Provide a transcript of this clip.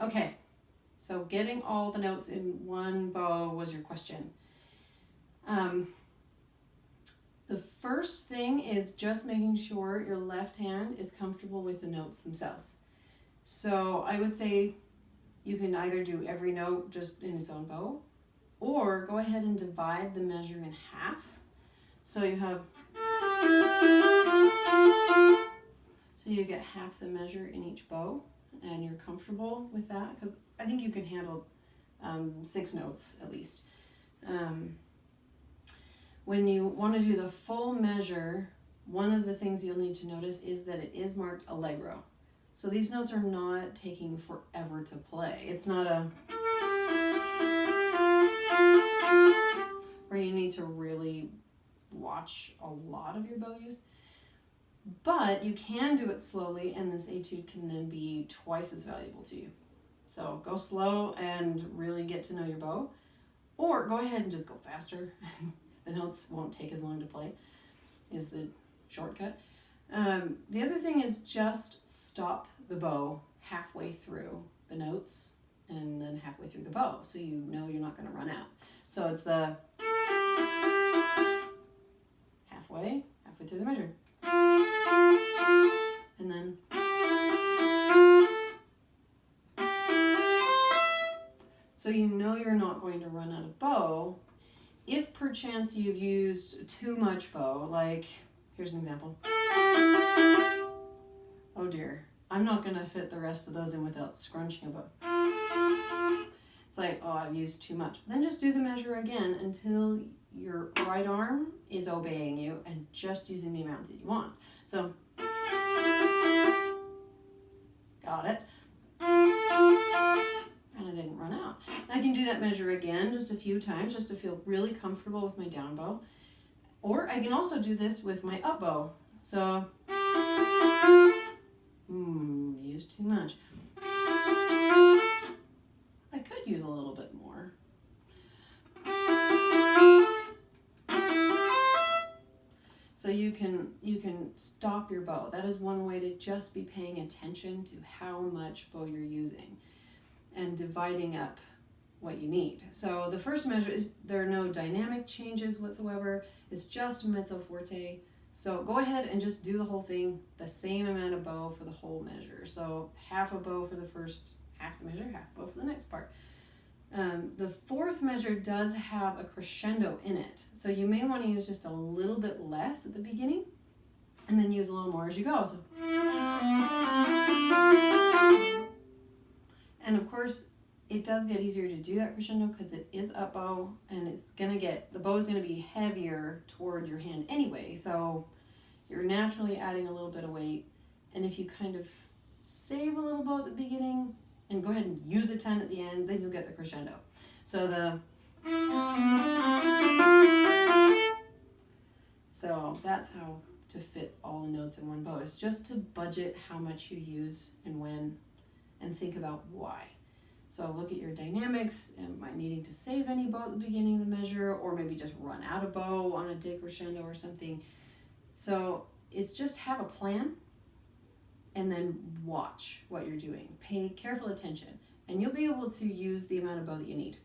Okay, so getting all the notes in one bow was your question. The first thing is just making sure your left hand is comfortable with the notes themselves. So I would say you can either do every note just in its own bow, or go ahead and divide the measure in half. So you have, so you get half the measure in each bow, and you're comfortable with that, because I think you can handle 6 notes at least. When you want to do the full measure, one of the things you'll need to notice is that it is marked allegro. So these notes are not taking forever to play. It's not a where you need to really watch a lot of your bow use. But you can do it slowly, and this etude can then be twice as valuable to you. So go slow and really get to know your bow, or go ahead and just go faster. The notes won't take as long to play, is the shortcut. The other thing is just stop the bow halfway through the notes and then halfway through the bow, so you know you're not going to run out. So it's the halfway through the measure. And then so you know you're not going to run out of bow. If perchance you've used too much bow, like, here's an example. Oh dear, I'm not going to fit the rest of those in without scrunching a bow. It's like, oh, I've used too much. Then just do the measure again until your right arm is obeying you and just using the amount that you want. So, got it. And I didn't run out. I can do that measure again just a few times just to feel really comfortable with my down bow. Or I can also do this with my up bow. So, used too much. I could use a little bit more. So you can stop your bow. That is one way to just be paying attention to how much bow you're using and dividing up what you need. So the first measure is, there are no dynamic changes whatsoever. It's just mezzo forte. So go ahead and just do the whole thing, the same amount of bow for the whole measure. So half a bow for the first half the measure, half bow for the next part. The fourth measure does have a crescendo in it. So you may want to use just a little bit less at the beginning and then use a little more as you go. So, and of course, it does get easier to do that crescendo because it is up bow, and the bow is going to be heavier toward your hand anyway. So you're naturally adding a little bit of weight. And if you kind of save a little bow at the beginning and go ahead and use a 10 at the end, then you'll get the crescendo. So that's how to fit all the notes in one bow. It's just to budget how much you use and when, and think about why. So look at your dynamics. Am I needing to save any bow at the beginning of the measure, or maybe just run out of bow on a decrescendo or something? So it's just have a plan and then watch what you're doing. Pay careful attention, and you'll be able to use the amount of bow that you need.